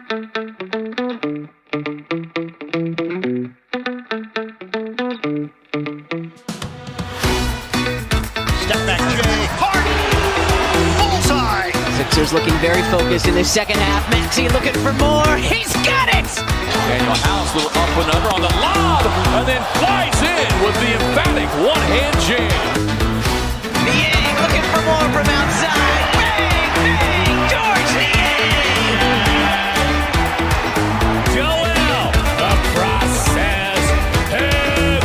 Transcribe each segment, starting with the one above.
back, Jay Harden, bullseye. Sixers looking very focused in the second half. Maxey looking for more. He's got it. Daniel House, little up and under on the lob, and then flies in with the emphatic one-hand jam. Niang looking for more from outside. Bang, bang, George Niang. Joel, the process heavy.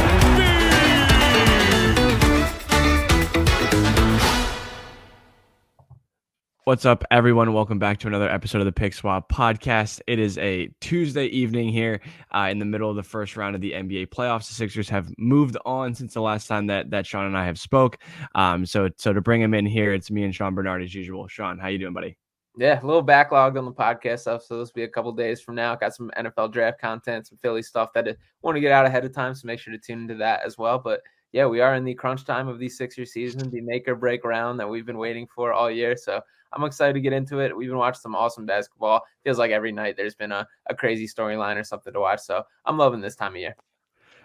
What's up, everyone? Welcome back to another episode of the Pick Swap podcast. It is a Tuesday evening here in the middle of the first round of the NBA playoffs. The Sixers have moved on since the last time that Sean and I have spoke. So to bring him in here, it's me and Sean Barnard as usual. Sean, how you doing, buddy? Yeah, a little backlogged on the podcast stuff, so this will be a couple days from now. Got some NFL draft content, some Philly stuff that I want to get out ahead of time, so make sure to tune into that as well. But yeah, we are in the crunch time of the Sixers season, the make or break round that we've been waiting for all year. So I'm excited to get into it. We've been watching some awesome basketball. Feels like every night there's been a crazy storyline or something to watch. So I'm loving this time of year.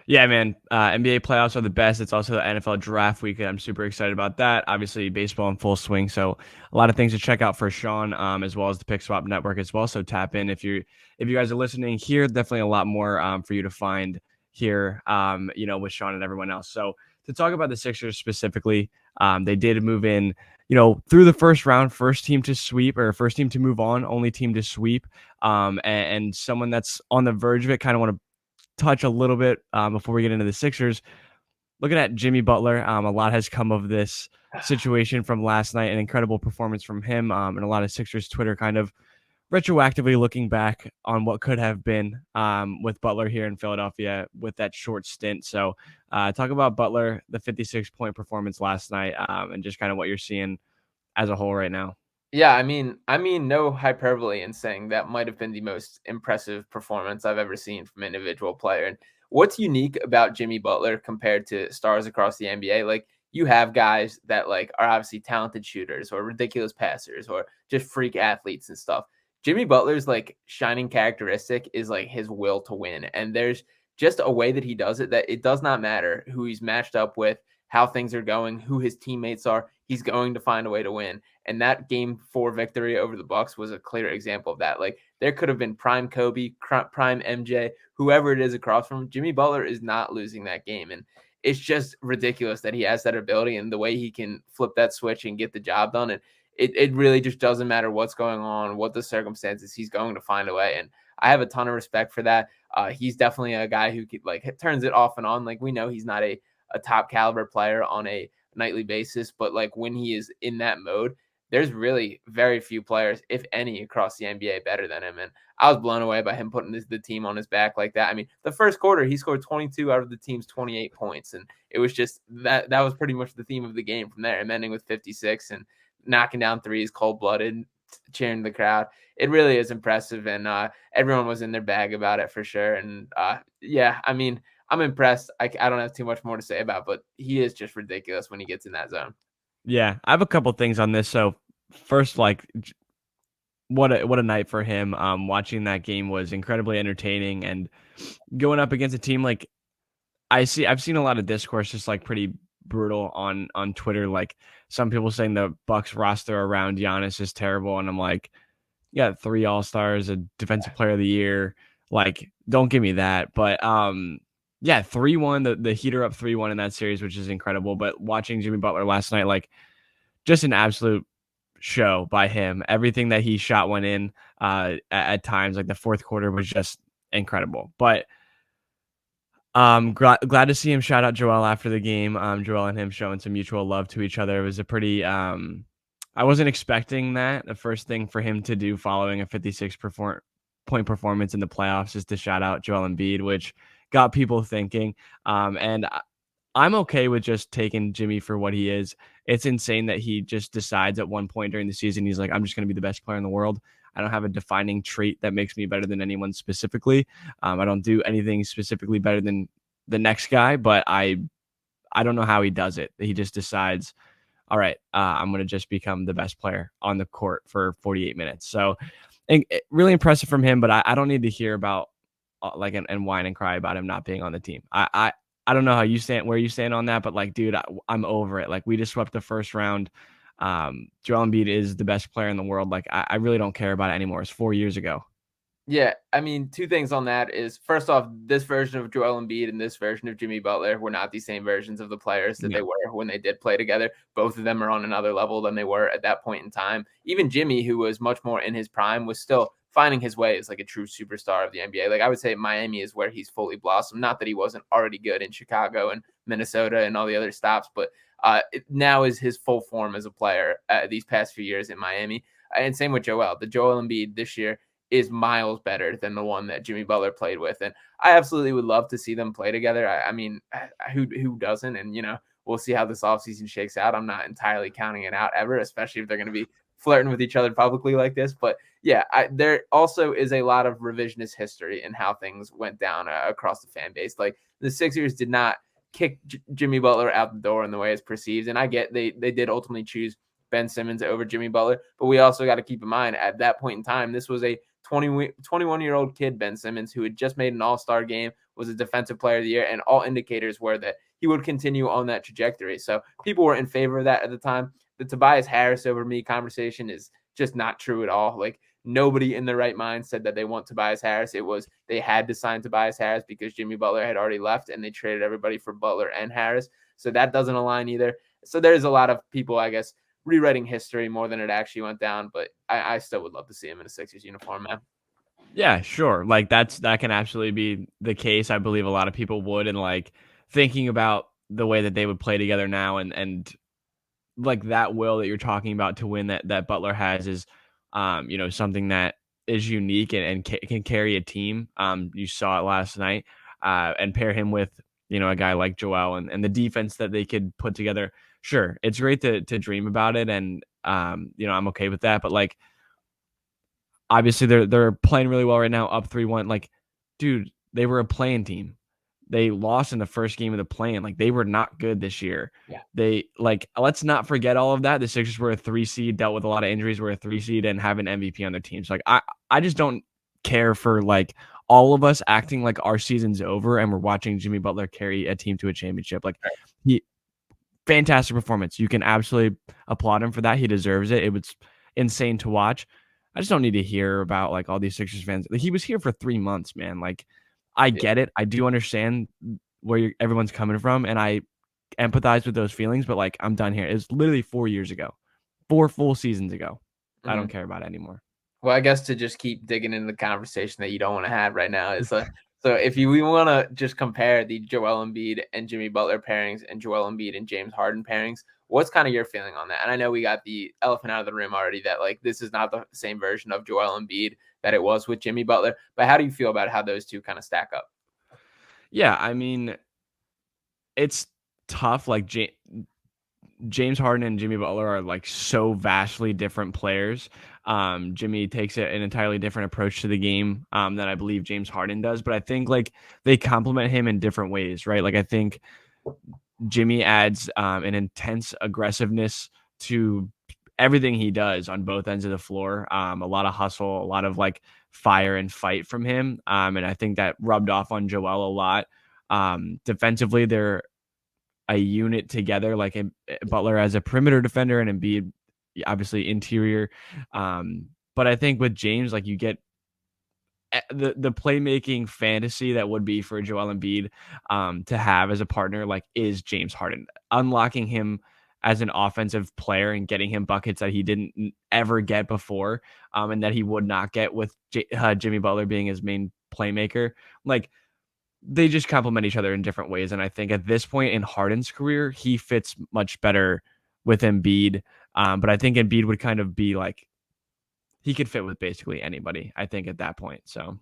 Yeah, man. NBA playoffs are the best. It's also the NFL draft week. I'm super excited about that. Obviously, baseball in full swing. So a lot of things to check out for Sean, as well as the Pick Swap Network as well. So tap in if you guys are listening here. Definitely a lot more for you to find here, with Sean and everyone else. So to talk about the Sixers specifically, they did move in, through the first round, first team to sweep or first team to move on, only team to sweep, and someone that's on the verge of it. Kind of want to touch a little bit before we get into the Sixers. Looking at Jimmy Butler, a lot has come of this situation from last night. An incredible performance from him, and a lot of Sixers Twitter kind of retroactively looking back on what could have been with Butler here in Philadelphia with that short stint. So talk about Butler, the 56-point performance last night, and just kind of what you're seeing as a whole right now. Yeah, I mean, no hyperbole in saying that might have been the most impressive performance I've ever seen from an individual player. And what's unique about Jimmy Butler compared to stars across the NBA? Like, you have guys that are obviously talented shooters or ridiculous passers or just freak athletes and stuff. Jimmy Butler's shining characteristic is his will to win. And there's just a way that he does it that it does not matter who he's matched up with, how things are going, who his teammates are. He's going to find a way to win. And that game 4 victory over the Bucks was a clear example of that. There could have been prime Kobe, prime MJ, whoever it is across from him. Jimmy Butler is not losing that game. And it's just ridiculous that he has that ability and the way he can flip that switch and get the job done. And it really just doesn't matter what's going on, what the circumstances, he's going to find a way. And I have a ton of respect for that. He's definitely a guy who turns it off and on. We know he's not a top caliber player on a nightly basis, but when he is in that mode, there's really very few players, if any, across the NBA better than him. And I was blown away by him putting the team on his back like that. I mean, the first quarter, he scored 22 out of the team's 28 points. And it was just that was pretty much the theme of the game from there. Him ending with 56 and knocking down threes, cold-blooded, cheering the crowd. It really is impressive. And everyone was in their bag about it for sure. And I'm impressed. I don't have too much more to say about it, but he is just ridiculous when he gets in that zone. Yeah, I have a couple things on this. So first, what a night for him. Watching that game was incredibly entertaining, and going up against a team I've seen a lot of discourse just pretty brutal on Twitter. Some people saying the Bucks roster around Giannis is terrible, and I'm you got 3 All-Stars, a Defensive Player of the Year. Don't give me that, but yeah, 3-1, the Heat are up 3-1 in that series, which is incredible. But watching Jimmy Butler last night, just an absolute show by him. Everything that he shot went in at times. The fourth quarter was just incredible. But glad to see him shout out Joel after the game. Joel and him showing some mutual love to each other. It was a pretty I wasn't expecting that. The first thing for him to do following a 56-point performance in the playoffs is to shout out Joel Embiid, which got people thinking. And I'm okay with just taking Jimmy for what he is. It's insane that he just decides at one point during the season, he's I'm just going to be the best player in the world. I don't have a defining trait that makes me better than anyone specifically. I don't do anything specifically better than the next guy, but I don't know how he does it. He just decides, all right, I'm going to just become the best player on the court for 48 minutes. So really impressive from him, but I don't need to hear about like and whine and cry about him not being on the team. I don't know how you stand, where you stand on that, but like, dude, I'm over it. Like, we just swept the first round. Joel Embiid is the best player in the world. Like, I really don't care about it anymore. It's 4 years ago. Yeah, I mean, two things on that is, first off, this version of Joel Embiid and this version of Jimmy Butler were not the same versions of the players that No. they were when they did play together. Both of them are on another level than they were at that point in time. Even Jimmy, who was much more in his prime, was still finding his way as like a true superstar of the NBA. Like, I would say Miami is where he's fully blossomed. Not that he wasn't already good in Chicago and Minnesota and all the other stops, but now is his full form as a player these past few years in Miami. And same with Joel. The Joel Embiid this year is miles better than the one that Jimmy Butler played with. And I absolutely would love to see them play together. I mean, who doesn't? And, we'll see how this offseason shakes out. I'm not entirely counting it out ever, especially if they're going to be flirting with each other publicly like this. But yeah, there also is a lot of revisionist history in how things went down across the fan base. Like, the Sixers did not kick Jimmy Butler out the door in the way it's perceived. And I get they did ultimately choose Ben Simmons over Jimmy Butler, but we also got to keep in mind at that point in time, this was a 21-year-old kid, Ben Simmons, who had just made an all-star game, was a defensive player of the year, and all indicators were that he would continue on that trajectory. So people were in favor of that at the time. The Tobias Harris over me conversation is just not true at all. Like, nobody in their right mind said that they want Tobias Harris. It was they had to sign Tobias Harris because Jimmy Butler had already left, and they traded everybody for Butler and Harris. So that doesn't align either. So there's a lot of people, I guess, rewriting history more than it actually went down, but I still would love to see him in a Sixers uniform, man. Yeah, sure. Like, that can absolutely be the case. I believe a lot of people would, and like thinking about the way that they would play together now, and like that will that you're talking about to win that Butler has is, something that is unique and can carry a team. You saw it last night, and pair him with, a guy like Joel and the defense that they could put together. Sure, it's great to dream about it, and I'm okay with that. But like, obviously they're playing really well right now, up 3-1. Like, dude, they were a playing team. They lost in the first game of the play-in. Like, they were not good this year. Yeah. They, like, let's not forget all of that. The Sixers were a 3 seed, dealt with a lot of injuries, were a 3 seed, and have an MVP on their team. So, like, I just don't care for like all of us acting like our season's over and we're watching Jimmy Butler carry a team to a championship. Like, he fantastic performance. You can absolutely applaud him for that. He deserves it. It was insane to watch. I just don't need to hear about like all these Sixers fans. Like, he was here for 3 months, man. Like, I get it. I do understand where everyone's coming from, and I empathize with those feelings. But like, I'm done here. It's literally 4 years ago, 4 full seasons ago. I don't care about it anymore. Well, I guess to just keep digging into the conversation that you don't want to have right now is so if we want to just compare the Joel Embiid and Jimmy Butler pairings and Joel Embiid and James Harden pairings, what's kind of your feeling on that? And I know we got the elephant out of the room already that like this is not the same version of Joel Embiid that it was with Jimmy Butler, but how do you feel about how those two kind of stack up? Yeah, I mean, it's tough. Like, James Harden and Jimmy Butler are like so vastly different players. Jimmy takes an entirely different approach to the game than I believe James Harden does, but I think like they complement him in different ways, right? Like, I think Jimmy adds an intense aggressiveness to everything he does on both ends of the floor. A lot of hustle, a lot of like fire and fight from him. And I think that rubbed off on Joel a lot. Defensively, they're a unit together, like Butler as a perimeter defender and Embiid obviously interior. But I think with James, like, you get the playmaking fantasy that would be for Joel Embiid to have as a partner, like, is James Harden. Unlocking him as an offensive player and getting him buckets that he didn't ever get before, and that he would not get with Jimmy Butler being his main playmaker. Like, they just complement each other in different ways. And I think at this point in Harden's career, he fits much better with Embiid. But I think Embiid would kind of be like, he could fit with basically anybody, I think, at that point. So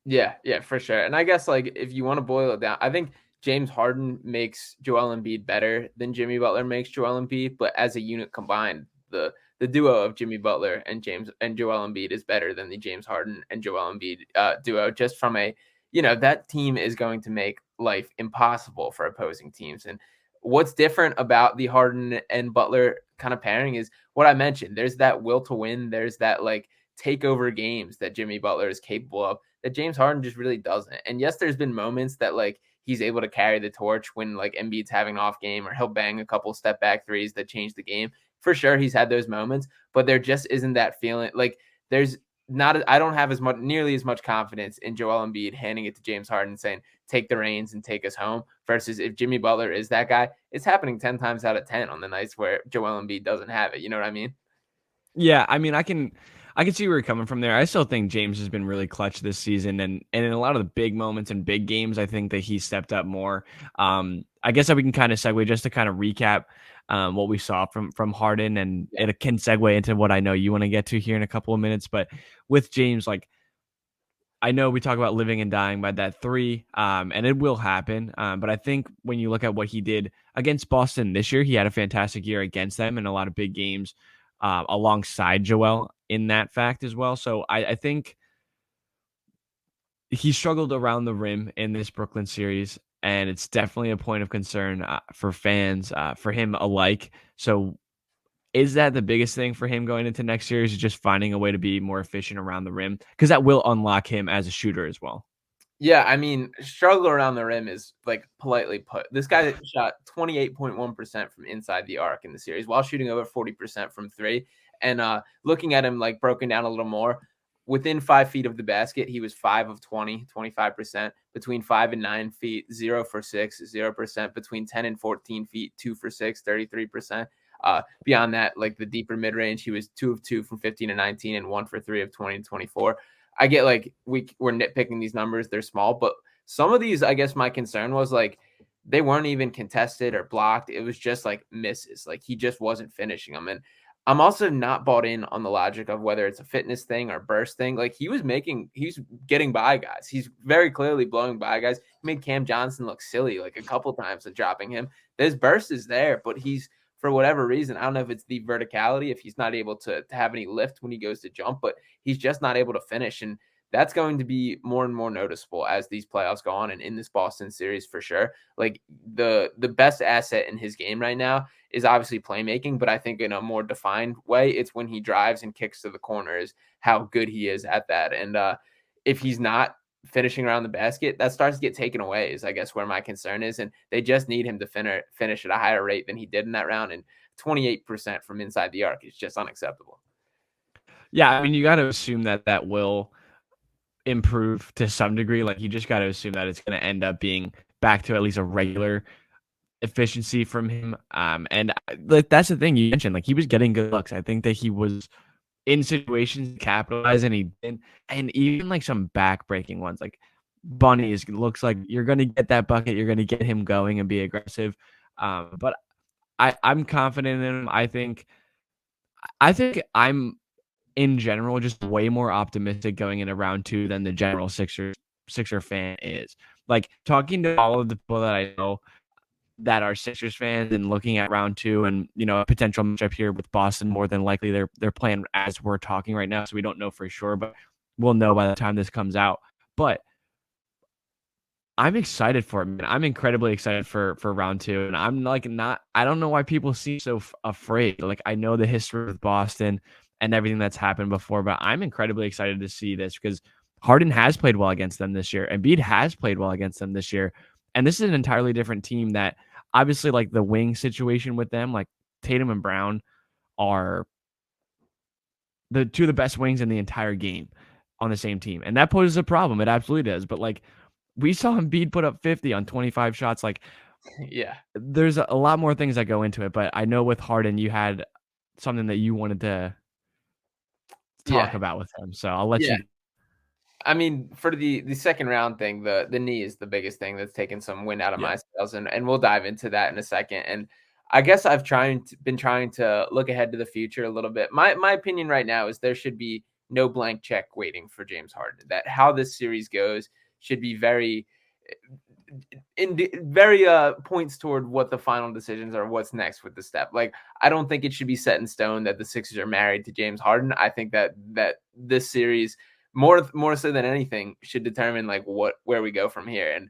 Yeah, for sure. And I guess like if you want to boil it down, I think James Harden makes Joel Embiid better than Jimmy Butler makes Joel Embiid, but as a unit combined, the duo of Jimmy Butler and Joel Embiid is better than the James Harden and Joel Embiid duo, just from a, that team is going to make life impossible for opposing teams. And what's different about the Harden and Butler kind of pairing is what I mentioned. There's that will to win. There's that like take over games that Jimmy Butler is capable of that James Harden just really doesn't. And yes, there's been moments that like he's able to carry the torch when like Embiid's having an off game, or he'll bang a couple step back threes that change the game. For sure, he's had those moments, but there just isn't that feeling. Like there's not, I don't have nearly as much confidence in Joel Embiid handing it to James Harden saying, take the reins and take us home, versus if Jimmy Butler is that guy, it's happening 10 times out of 10 on the nights where Joel Embiid doesn't have it. You know what I mean? Yeah, I mean, I can see where you're coming from there. I still think James has been really clutch this season, and in a lot of the big moments and big games, I think that he stepped up more. I guess that we can kind of segue just to kind of recap what we saw from Harden, and it can segue into what I know you want to get to here in a couple of minutes. But with James, like, I know we talk about living and dying by that three, and it will happen. But I think when you look at what he did against Boston this year, he had a fantastic year against them in a lot of big games alongside Joel in that fact as well. So I think he struggled around the rim in this Brooklyn series, and it's definitely a point of concern for fans, for him alike. So is that the biggest thing for him going into next year? Is just finding a way to be more efficient around the rim? Because that will unlock him as a shooter as well. Yeah, I mean, struggle around the rim is like politely put. This guy shot 28.1% from inside the arc in the series while shooting over 40% from three. And looking at him like broken down a little more, within 5 feet of the basket, he was 5 of 20, 25%. Between 5 and 9 feet, 0 for 6, 0%. Between 10 and 14 feet, 2 for 6, 33%. Beyond that, like the deeper mid range, he was 2 of 2 from 15 to 19 and 1 for 3 of 20 to 24. I get like we're nitpicking these numbers, they're small, but some of these, I guess my concern was like they weren't even contested or blocked. It was just like misses. Like he just wasn't finishing them. And I'm also not bought in on the logic of whether it's a fitness thing or burst thing. Like he's getting by guys. He's very clearly blowing by guys. He made Cam Johnson look silly like a couple times of dropping him. His burst is there, but he's, for whatever reason, I don't know if it's the verticality, if he's not able to have any lift when he goes to jump, but he's just not able to finish. And that's going to be more and more noticeable as these playoffs go on, and in this Boston series for sure. Like the best asset in his game right now is obviously playmaking, but I think in a more defined way, it's when he drives and kicks to the corners, how good he is at that. And if he's not finishing around the basket, that starts to get taken away is I guess where my concern is. And they just need him to finish at a higher rate than he did in that round. And 28% from inside the arc is just unacceptable. Yeah, I mean, you got to assume that will improve to some degree. Like you just got to assume that it's going to end up being back to at least a regular efficiency from him. And like that's the thing you mentioned. Like he was getting good looks. I think that he was in situations to capitalize, and he didn't. And even like some back-breaking ones, like Bunny looks like you're going to get that bucket. You're going to get him going and be aggressive. But I'm confident in him. I think I'm in general just way more optimistic going into round two than the general Sixer fan is. Like talking to all of the people that I know that are Sixers fans and looking at round two and, you know, a potential matchup here with Boston, more than likely they're playing as we're talking right now. So we don't know for sure, but we'll know by the time this comes out. But I'm excited for it, man. I'm incredibly excited for round two. And I'm like, I don't know why people seem so afraid. Like I know the history with Boston and everything that's happened before, but I'm incredibly excited to see this because Harden has played well against them this year. Embiid has played well against them this year. And this is an entirely different team that obviously like the wing situation with them, like Tatum and Brown are the two of the best wings in the entire game on the same team. And that poses a problem. It absolutely does. But like we saw Embiid put up 50 on 25 shots. Like, yeah, there's a lot more things that go into it. But I know with Harden, you had something that you wanted to talk about with him. So I'll let you. I mean, for the second round thing, the knee is the biggest thing that's taken some wind out of my sails, and we'll dive into that in a second. And I guess I've been trying to look ahead to the future a little bit. My opinion right now is there should be no blank check waiting for James Harden. That how this series goes should be very points toward what the final decisions are, what's next with the step. Like I don't think it should be set in stone that the Sixers are married to James Harden. I think that this series more so than anything should determine like where we go from here. And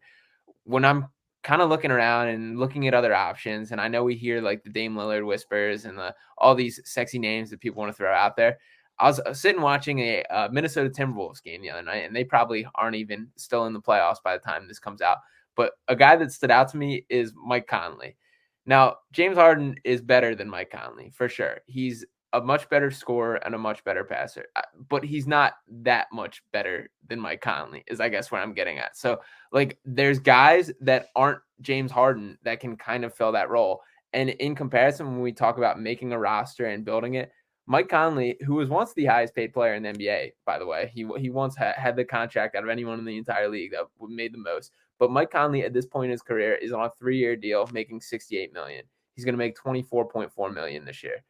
when I'm kind of looking around and looking at other options, and I know we hear like the Dame Lillard whispers and all these sexy names that people want to throw out there, I was sitting watching a Minnesota Timberwolves game the other night, and they probably aren't even still in the playoffs by the time this comes out. But a guy that stood out to me is Mike Conley. Now, James Harden is better than Mike Conley for sure. He's a much better scorer and a much better passer, but he's not that much better than Mike Conley, is I guess where I'm getting at. So, like, there's guys that aren't James Harden that can kind of fill that role. And in comparison, when we talk about making a roster and building it, Mike Conley, who was once the highest paid player in the NBA, by the way, he once had the contract out of anyone in the entire league that made the most. But Mike Conley at this point in his career is on a 3-year deal, making $68 million. He's going to make $24.4 million this year.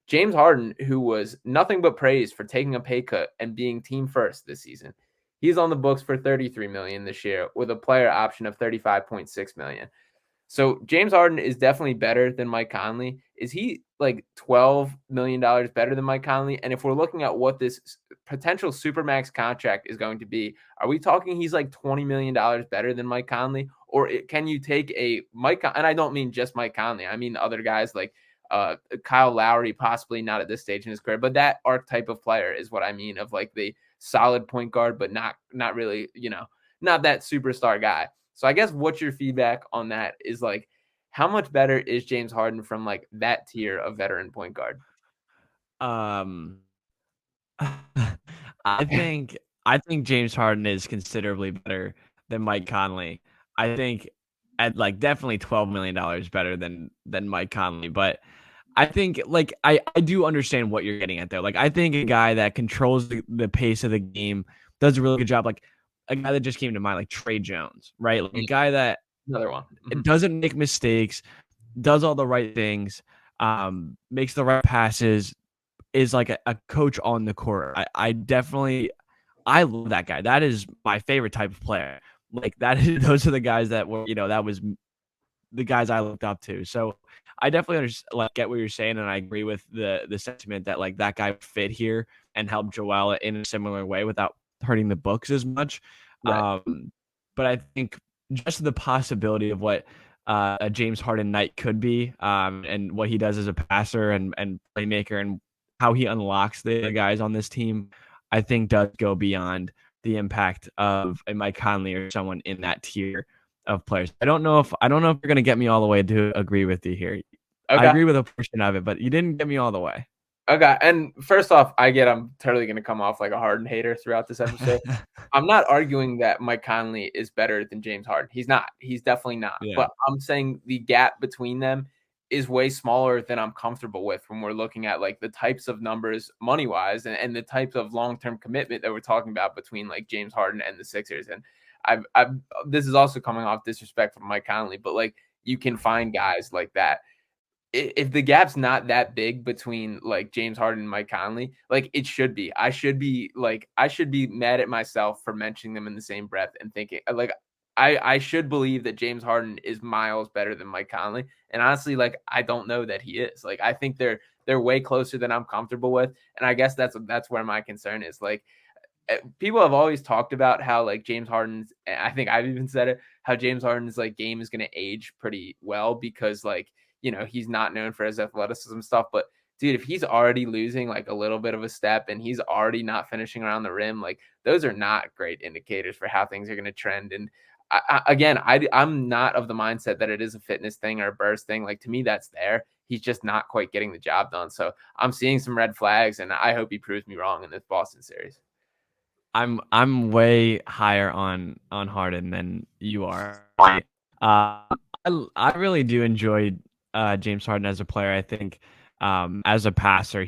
James Harden, who was nothing but praised for taking a pay cut and being team first this season, he's on the books for $33 million this year with a player option of $35.6 million. So James Harden is definitely better than Mike Conley. Is he like $12 million better than Mike Conley? And if we're looking at what this potential supermax contract is going to be, are we talking he's like $20 million better than Mike Conley? Or can you take a Mike, and I don't mean just Mike Conley, I mean other guys like Kyle Lowry, possibly not at this stage in his career, but that archetype of player is what I mean, of like the solid point guard, but not really, not that superstar guy. So I guess what's your feedback on that is like, how much better is James Harden from like that tier of veteran point guard? I think James Harden is considerably better than Mike Conley. I think at like definitely $12 million better than Mike Conley, but I think like I do understand what you're getting at there. Like I think a guy that controls the pace of the game does a really good job. Like a guy that just came to mind, like Trey Jones, right? Like a guy that Another one. doesn't make mistakes, does all the right things, makes the right passes, is like a coach on the court. I love that guy. That is my favorite type of player. Like those are the guys that were, that was the guys I looked up to. So I definitely get what you're saying, and I agree with the sentiment that like that guy fit here and help Joel in a similar way without hurting the books as much. Right. But I think just the possibility of what a James Harden night could be, and what he does as a passer and playmaker, and how he unlocks the guys on this team, I think does go beyond the impact of a Mike Conley or someone in that tier of players. I don't know if you're gonna get me all the way to agree with you here. Okay. I agree with a portion of it, but you didn't get me all the way. Okay. And first off, I'm totally going to come off like a Harden hater throughout this episode. I'm not arguing that Mike Conley is better than James Harden. He's not. He's definitely not. Yeah. But I'm saying the gap between them is way smaller than I'm comfortable with when we're looking at like the types of numbers money wise and the types of long-term commitment that we're talking about between like James Harden and the Sixers. And I've this is also coming off disrespect from Mike Conley, but like you can find guys like that. If the gap's not that big between like James Harden and Mike Conley, like it should be. I should be mad at myself for mentioning them in the same breath and thinking like I should believe that James Harden is miles better than Mike Conley. And honestly, like I don't know that he is. Like I think they're way closer than I'm comfortable with. And I guess that's where my concern is. Like people have always talked about how like James Harden's, I think I've even said it, how James Harden's like game is going to age pretty well because like, he's not known for his athleticism stuff, but dude, if he's already losing like a little bit of a step and he's already not finishing around the rim, like those are not great indicators for how things are going to trend. And I'm not of the mindset that it is a fitness thing or a burst thing. Like to me, that's there. He's just not quite getting the job done. So I'm seeing some red flags, and I hope he proves me wrong in this Boston series. I'm way higher on Harden than you are. I really do enjoy James Harden as a player. I think as a passer,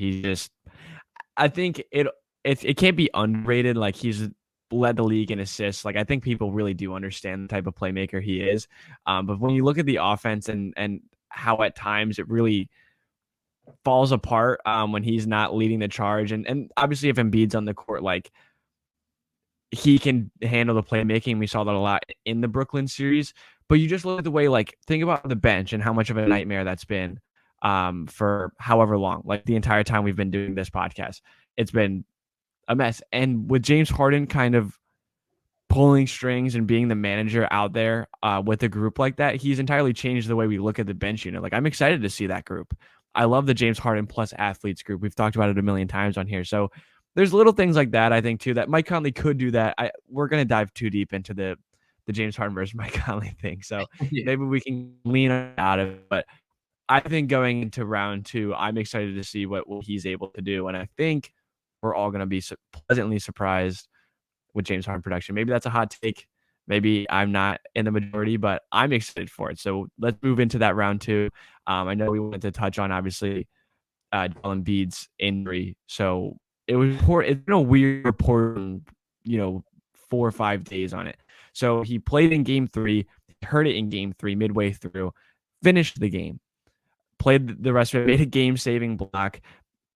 I think it can't be underrated. Like he's led the league in assists. Like I think people really do understand the type of playmaker he is. But when you look at the offense and how at times it really falls apart when he's not leading the charge, and obviously if Embiid's on the court, like he can handle the playmaking. We saw that a lot in the Brooklyn series. But you just look at the way, like, think about the bench and how much of a nightmare that's been for however long, like the entire time we've been doing this podcast. It's been a mess. And with James Harden kind of pulling strings and being the manager out there with a group like that, he's entirely changed the way we look at the bench unit. Like, I'm excited to see that group. I love the James Harden plus athletes group. We've talked about it a million times on here. So there's little things like that, I think, too, that Mike Conley could do that. We're going to dive too deep into the James Harden versus Mike Conley thing. So Yeah. maybe we can lean out of it. But I think going into round 2, I'm excited to see what he's able to do. And I think we're all going to be pleasantly surprised with James Harden production. Maybe that's a hot take. Maybe I'm not in the majority, but I'm excited for it. So let's move into that round 2. I know we wanted to touch on, obviously, Joel Embiid's injury. So it's been a weird report, 4 or 5 days on it. So he played in game 3, hurt it in game 3 midway through, finished the game, played the rest of it, made a game-saving block,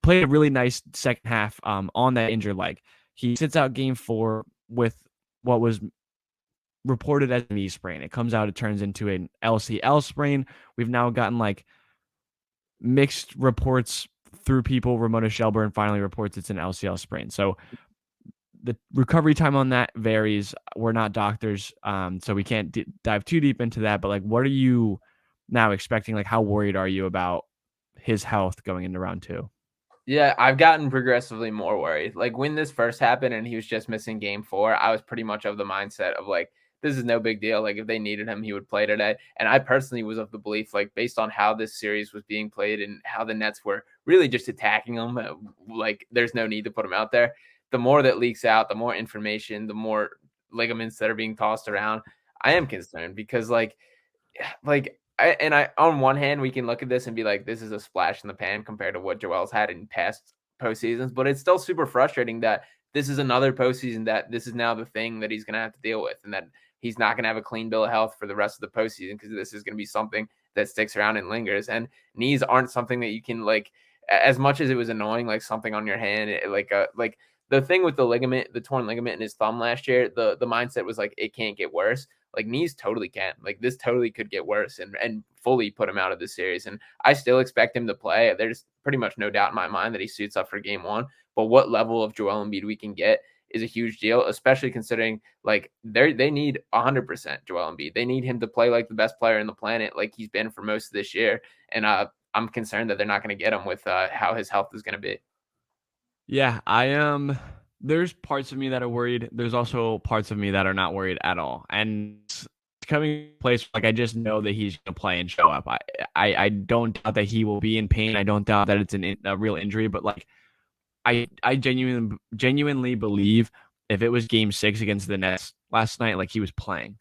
played a really nice second half on that injured leg. He sits out game 4 with what was reported as a knee sprain. It comes out, it turns into an LCL sprain. We've now gotten mixed reports through people. Ramona Shelburne finally reports it's an LCL sprain. So the recovery time on that varies. We're not doctors, so we can't dive too deep into that. But what are you now expecting? How worried are you about his health going into round 2? Yeah, I've gotten progressively more worried. When this first happened and he was just missing game 4, I was pretty much of the mindset of this is no big deal. If they needed him, he would play today. And I personally was of the belief, based on how this series was being played and how the Nets were really just attacking him, there's no need to put him out there. The more that leaks out, the more information, the more ligaments that are being tossed around, I am concerned because on one hand, we can look at this and be this is a splash in the pan compared to what Joel's had in past postseasons, but it's still super frustrating that this is another postseason that this is now the thing that he's going to have to deal with, and that he's not going to have a clean bill of health for the rest of the postseason because this is going to be something that sticks around and lingers. And knees aren't something that you can as much as it was annoying, something on your hand, the thing with the torn ligament in his thumb last year, the mindset was it can't get worse. Knees totally can. This totally could get worse and fully put him out of the series. And I still expect him to play. There's pretty much no doubt in my mind that he suits up for game 1. But what level of Joel Embiid we can get is a huge deal, especially considering they need 100% Joel Embiid. They need him to play like the best player in the planet, like he's been for most of this year. And I'm concerned that they're not going to get him with how his health is going to be. Yeah, I am. There's parts of me that are worried. There's also parts of me that are not worried at all. And it's coming to a place I just know that he's going to play and show up. I don't doubt that he will be in pain. I don't doubt that it's a real injury. But I genuinely believe if it was game 6 against the Nets last night, he was playing.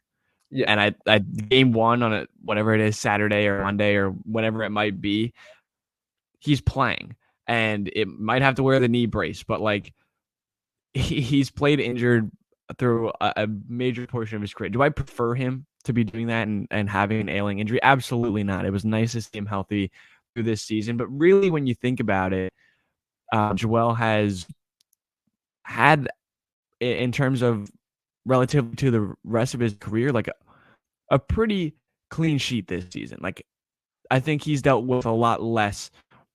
Yeah. And I game 1 on whatever it is, Saturday or Monday or whatever it might be, he's playing. And it might have to wear the knee brace, but he's played injured through a major portion of his career. Do I prefer him to be doing that and having an ailing injury? Absolutely not. It was nice to see him healthy through this season. But really, when you think about it, Joel has had, in terms of relative to the rest of his career, a pretty clean sheet this season. I think he's dealt with a lot less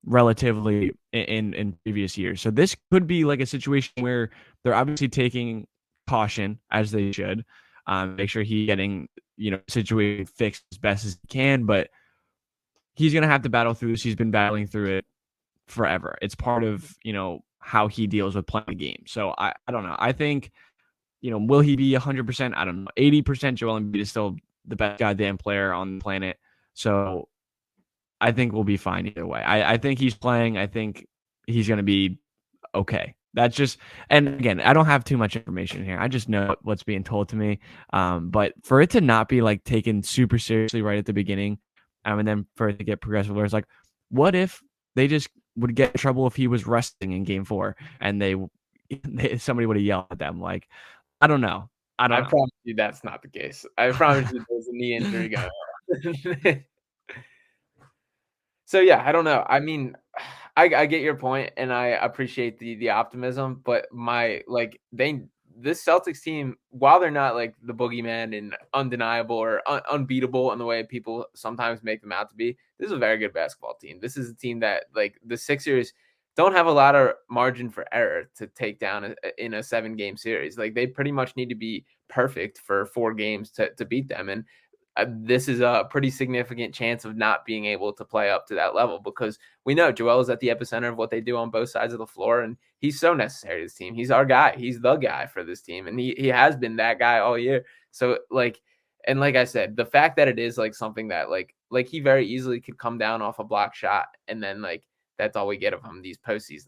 relatively in previous years. So this could be a situation where they're obviously taking caution, as they should, make sure he's getting situation fixed as best as he can, but he's gonna have to battle through this. He's been battling through it forever. It's part of how he deals with playing the game. So I don't know. I think will he be 100%? I don't know. 80% Joel Embiid is still the best goddamn player on the planet. So I think we'll be fine either way. I think he's playing. I think he's going to be okay. That's just, and again, I don't have too much information here. I just know what's being told to me. But for it to not be taken super seriously right at the beginning, and then for it to get progressive, where it's what if they just would get in trouble if he was resting in game 4 and somebody would have yelled at them? I don't know. I promise you that's not the case. I promise you there's a knee injury going on. So yeah, I don't know. I mean, I get your point and I appreciate the optimism, but this Celtics team, while they're not the boogeyman and undeniable or unbeatable in the way people sometimes make them out to be, this is a very good basketball team. This is a team that the Sixers don't have a lot of margin for error to take down in a 7-game series. They pretty much need to be perfect for 4 games to beat them. And this is a pretty significant chance of not being able to play up to that level, because we know Joel is at the epicenter of what they do on both sides of the floor, and he's so necessary to this team. He's our guy. He's the guy for this team, and he has been that guy all year. So like, and like I said, the fact that it is like something that like he very easily could come down off a block shot, and then like that's all we get of him these postseason.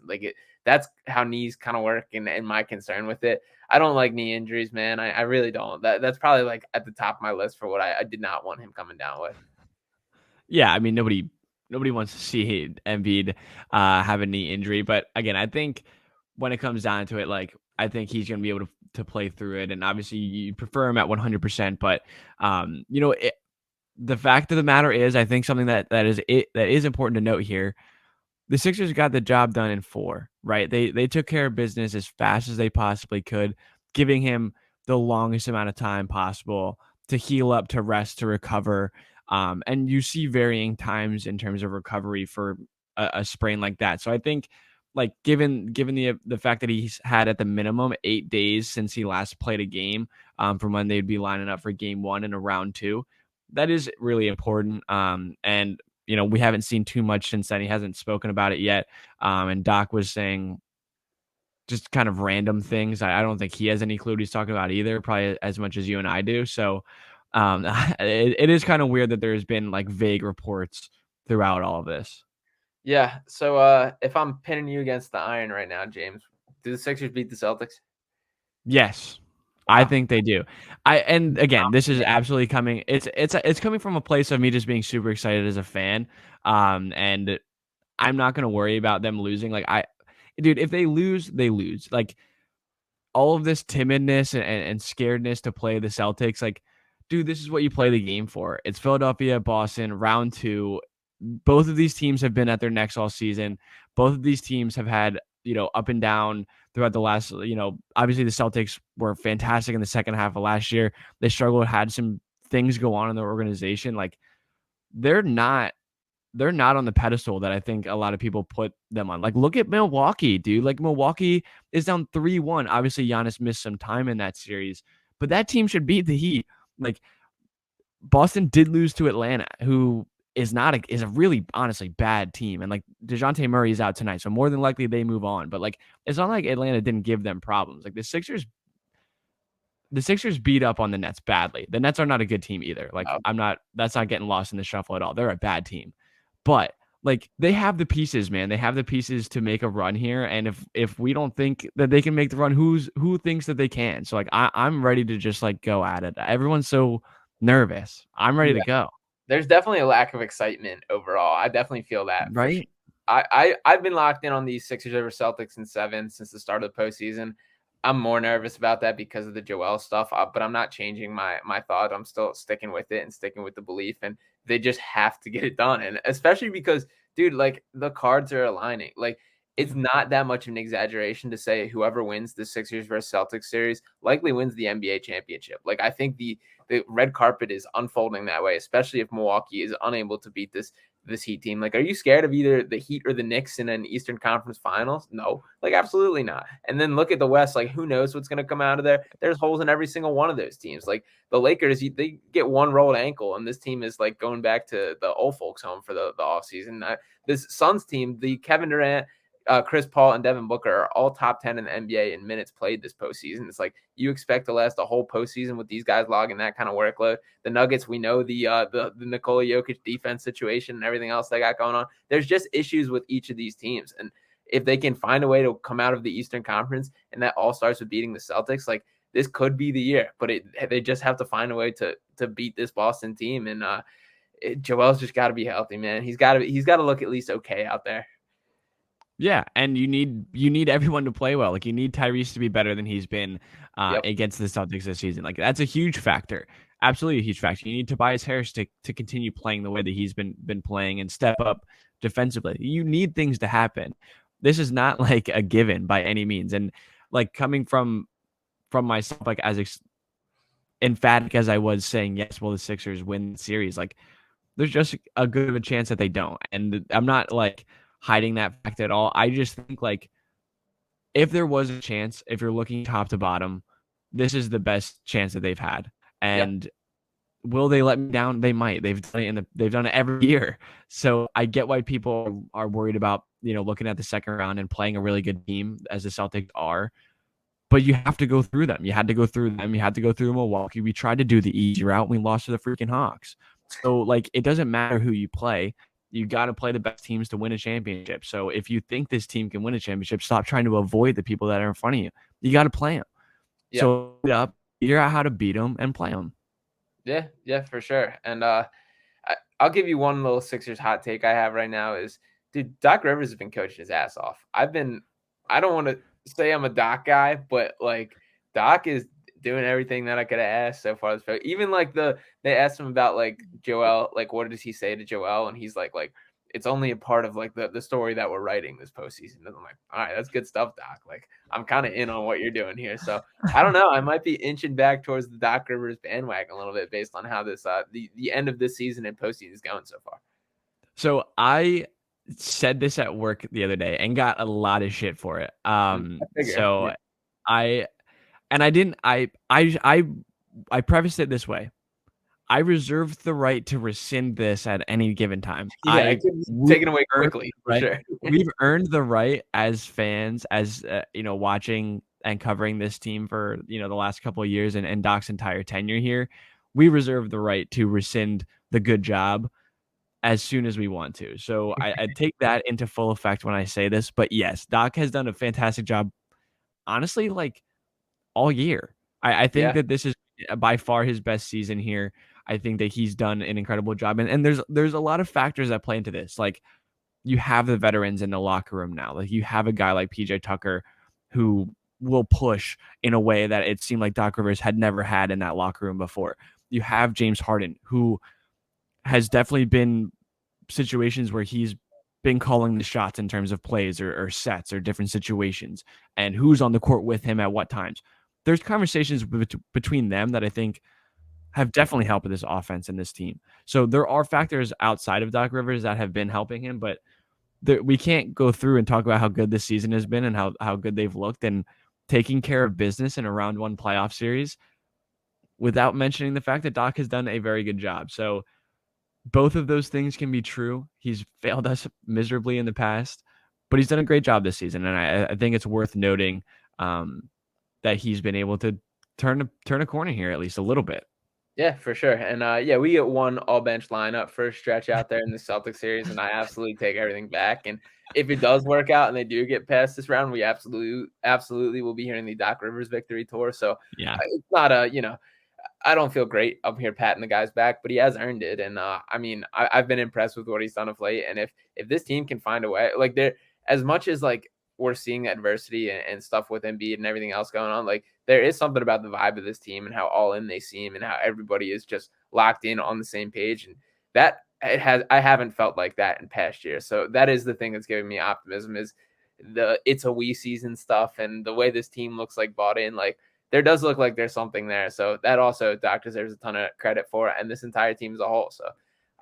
That's how knees kind of work, and my concern with it. I don't like knee injuries, man. I really don't. That's probably like at the top of my list for what I did not want him coming down with. Yeah, I mean nobody wants to see Embiid have a knee injury, but again, I think when it comes down to it, like I think he's going to be able to play through it, and obviously you prefer him at 100%, but the fact of the matter is, I think something that is important to note here. The Sixers got the job done in 4, right? They took care of business as fast as they possibly could, giving him the longest amount of time possible to heal up, to rest, to recover. And you see varying times in terms of recovery for a sprain like that. So I think, like given the fact that he's had at the minimum 8 days since he last played a game, from when they'd be lining up for game 1 and a round 2, that is really important. And we haven't seen too much since then. He hasn't spoken about it yet. And Doc was saying just kind of random things. I don't think he has any clue what he's talking about either, probably as much as you and I do. So it is kind of weird that there's been like vague reports throughout all of this. Yeah. So if I'm pinning you against the iron right now, James, do the Sixers beat the Celtics? Yes. I think they do. And again, this is absolutely coming. It's coming from a place of me just being super excited as a fan. And I'm not gonna worry about them losing. Like dude, if they lose, they lose. Like all of this timidness and scaredness to play the Celtics, like, dude, this is what you play the game for. It's Philadelphia, Boston, round 2. Both of these teams have been at their necks all season. Both of these teams have had, up and down throughout the last, obviously the Celtics were fantastic in the second half of last year. They struggled, had some things go on in their organization. Like they're not on the pedestal that I think a lot of people put them on. Like, look at Milwaukee, dude. Like Milwaukee is down 3-1. Obviously Giannis missed some time in that series, but that team should beat the Heat. Like Boston did lose to Atlanta, who is a really honestly bad team. And like DeJounte Murray is out tonight, so more than likely they move on. But like it's not like Atlanta didn't give them problems. Like the Sixers beat up on the Nets badly. The Nets are not a good team either. Like that's not getting lost in the shuffle at all. They're a bad team. But like they have the pieces, man. They have the pieces to make a run here. And if we don't think that they can make the run, who thinks that they can? So like I'm ready to just like go at it. Everyone's so nervous. I'm ready to go. There's definitely a lack of excitement overall. I definitely feel that. Right. I've been locked in on these Sixers over Celtics in 7 since the start of the postseason. I'm more nervous about that because of the Joel stuff, but I'm not changing my thought. I'm still sticking with it and sticking with the belief, and they just have to get it done. And especially because, dude, like the cards are aligning. Like it's not that much of an exaggeration to say whoever wins the Sixers versus Celtics series likely wins the NBA championship. Like I think the red carpet is unfolding that way, especially if Milwaukee is unable to beat this Heat team. Like, are you scared of either the Heat or the Knicks in an Eastern Conference Finals? No, like absolutely not. And then look at the West. Like, who knows what's going to come out of there? There's holes in every single one of those teams. Like the Lakers, they get one rolled ankle, and this team is like going back to the old folks' home for the offseason. This Suns team, the Kevin Durant, Chris Paul, and Devin Booker are all top 10 in the NBA in minutes played this postseason. It's like you expect to last a whole postseason with these guys logging that kind of workload. The Nuggets, we know the Nikola Jokic defense situation and everything else they got going on. There's just issues with each of these teams, and if they can find a way to come out of the Eastern Conference, and that all starts with beating the Celtics, like this could be the year. But they just have to find a way to beat this Boston team, and Joel's just got to be healthy, man. He's got to look at least okay out there. Yeah, and you need everyone to play well. Like you need Tyrese to be better than he's been against the Celtics this season. Like that's a huge factor. Absolutely a huge factor. You need Tobias Harris to continue playing the way that he's been playing and step up defensively. You need things to happen. This is not like a given by any means. And like coming from myself, like as emphatic as I was saying, yes, will the Sixers win the series? Like there's just a good of a chance that they don't. And I'm not like hiding that fact at all. I just think like if there was a chance, if you're looking top to bottom, this is the best chance that they've had. And will they let me down? They might. They've done it they've done it every year. So I get why people are worried about, looking at the second round and playing a really good team as the Celtics are. But you have to go through them. You had to go through them. You had to go through Milwaukee. We tried to do the easy route. We lost to the freaking Hawks. So, like, it doesn't matter who you play. You got to play the best teams to win a championship. So if you think this team can win a championship, stop trying to avoid the people that are in front of you. You got to play them. Yeah. So, figure out how to beat them and play them. Yeah, for sure. And I'll give you one little Sixers hot take I have right now is, dude, Doc Rivers has been coaching his ass off. I don't want to say I'm a Doc guy, but like Doc is doing everything that I could have asked so far. Even like they asked him about like Joel, like what does he say to Joel, and he's like it's only a part of like the story that we're writing this postseason. And I'm like, all right, that's good stuff, Doc. Like I'm kind of in on what you're doing here. So I don't know. I might be inching back towards the Doc Rivers bandwagon a little bit based on how this the end of this season and postseason is going so far. So I said this at work the other day and got a lot of shit for it. I prefaced it this way. I reserve the right to rescind this at any given time. Yeah, taken away quickly, for sure. We've earned the right as fans, as watching and covering this team for the last couple of years and Doc's entire tenure here. We reserve the right to rescind the good job as soon as we want to. So I take that into full effect when I say this. But yes, Doc has done a fantastic job, honestly, like all year. I think that this is by far his best season here. I think that he's done an incredible job. And there's a lot of factors that play into this. Like you have the veterans in the locker room now. Like you have a guy like PJ Tucker who will push in a way that it seemed like Doc Rivers had never had in that locker room before. You have James Harden, who has definitely been situations where he's been calling the shots in terms of plays or sets or different situations and who's on the court with him at what times. There's conversations between them that I think have definitely helped this offense and this team. So there are factors outside of Doc Rivers that have been helping him, but we can't go through and talk about how good this season has been and how good they've looked and taking care of business in a round one playoff series without mentioning the fact that Doc has done a very good job. So both of those things can be true. He's failed us miserably in the past, but he's done a great job this season. And I think it's worth noting that he's been able to turn a corner here, at least a little bit. Yeah, for sure. And we get one all bench lineup for a stretch out there in the Celtics series, and I absolutely take everything back. And if it does work out and they do get past this round, we absolutely will be hearing the Doc Rivers victory tour. So yeah, it's not I don't feel great up here patting the guys back, but he has earned it. And I've been impressed with what he's done of late. And if this team can find a way, like as much as like we're seeing adversity and stuff with Embiid and everything else going on, like there is something about the vibe of this team and how all in they seem and how everybody is just locked in on the same page. And I haven't felt like that in past years. So that is the thing that's giving me optimism is it's a we season stuff and the way this team looks like bought in, like there does look like there's something there. So that also Doc deserves a ton of credit for, and this entire team as a whole. So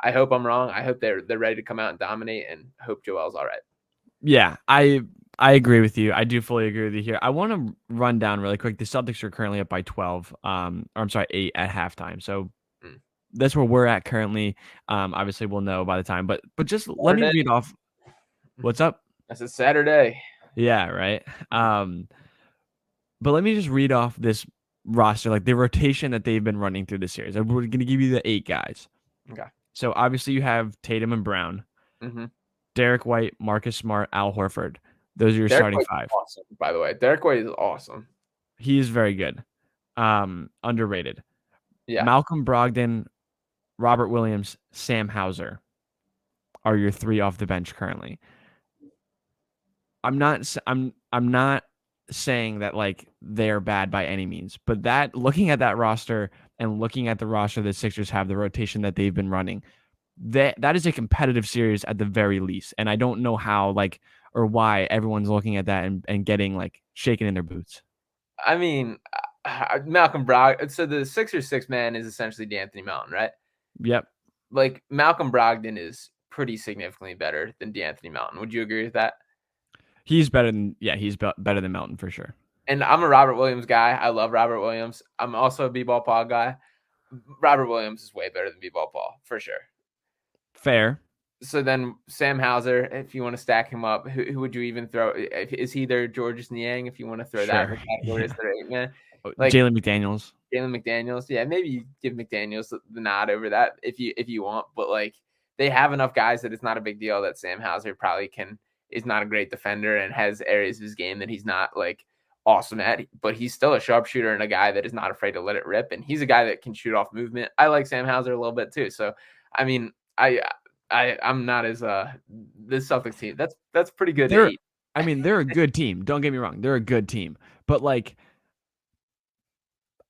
I hope I'm wrong. I hope they're ready to come out and dominate, and hope Joel's all right. Yeah, I agree with you. I do fully agree with you here. I want to run down really quick. The Celtics are currently up by 12. Or I'm sorry, 8 at halftime. So that's where we're at currently. Obviously we'll know by the time, but just Saturday. Let me read off. What's up? That's a Saturday. Yeah, right. But let me just read off this roster, like the rotation that they've been running through this series. We're going to give you the 8 guys. Okay. So obviously you have Tatum and Brown, Derek White, Marcus Smart, Al Horford. Those are your starting 5. Awesome, by the way. Derek White is awesome. He is very good. Underrated. Yeah. Malcolm Brogdon, Robert Williams, Sam Hauser are your 3 off the bench currently. I'm not saying that like they're bad by any means, but that looking at that roster and looking at the roster that Sixers have, the rotation that they've been running, that is a competitive series at the very least. And I don't know how or why everyone's looking at that and getting shaken in their boots. I mean, Malcolm Brogdon. So the Sixers 6 man is essentially D'Anthony Melton, right? Yep. Like Malcolm Brogdon is pretty significantly better than D'Anthony Melton. Would you agree with that? He's better than better than Melton for sure. And I'm a Robert Williams guy. I love Robert Williams. I'm also a B-ball pod guy. Robert Williams is way better than B-ball Paul for sure. Fair. So then Sam Hauser, if you want to stack him up, who would you even throw? Is he their Georges Niang if you want to throw that in the category as their 8-man? Like Jalen McDaniels. Jalen McDaniels, yeah, maybe you give McDaniels the nod over that if you want, but like they have enough guys that it's not a big deal that Sam Hauser probably is not a great defender and has areas of his game that he's not like awesome at, but he's still a sharpshooter and a guy that is not afraid to let it rip, and he's a guy that can shoot off movement. I like Sam Hauser a little bit too, so I mean, I'm not as this Celtics team. That's pretty good. They're a good team. Don't get me wrong. They're a good team. But like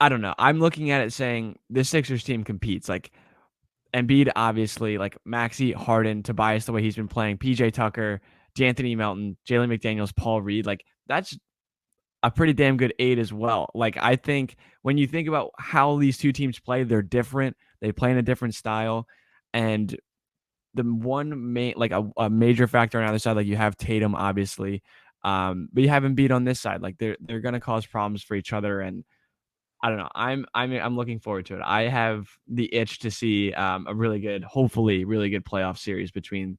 I don't know. I'm looking at it saying this Sixers team competes. Like Embiid, obviously, like Maxey, Harden, Tobias, the way he's been playing, PJ Tucker, D'Anthony Melton, Jalen McDaniels, Paul Reed. Like that's a pretty damn good 8 as well. Like I think when you think about how these two teams play, they're different. They play in a different style. And the one a major factor on the other side, like you have Tatum, obviously, but you have Embiid on this side. Like they're gonna cause problems for each other, and I don't know. I'm looking forward to it. I have the itch to see a hopefully really good playoff series between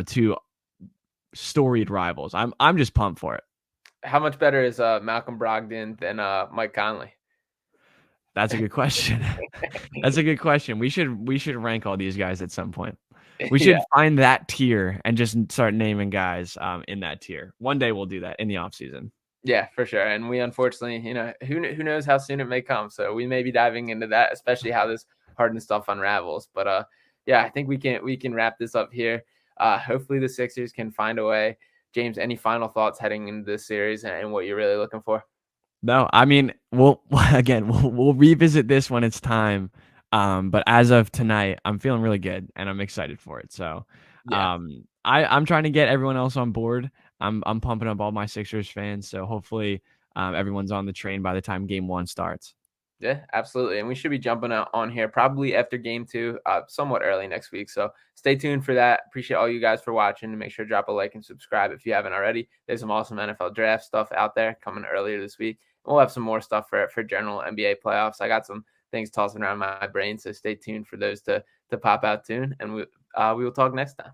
two storied rivals. I'm just pumped for it. How much better is Malcolm Brogdon than Mike Conley? That's a good question. That's a good question. We should rank all these guys at some point. We should find that tier and just start naming guys in that tier. One day we'll do that in the offseason. Yeah, for sure. And we unfortunately, who knows how soon it may come. So we may be diving into that, especially how this Harden stuff unravels. But I think we can wrap this up here. Hopefully the Sixers can find a way. James, any final thoughts heading into this series and what you're really looking for? No, I mean, we'll revisit this when it's time. But as of tonight, I'm feeling really good and I'm excited for it. So, I'm trying to get everyone else on board. I'm pumping up all my Sixers fans. So hopefully, everyone's on the train by the time game 1 starts. Yeah, absolutely. And we should be jumping on here probably after game 2, somewhat early next week. So stay tuned for that. Appreciate all you guys for watching. Make sure to drop a like and subscribe if you haven't already. There's some awesome NFL draft stuff out there coming earlier this week. We'll have some more stuff for general NBA playoffs. I got some things tossing around my brain, so stay tuned for those to pop out soon. And we will talk next time.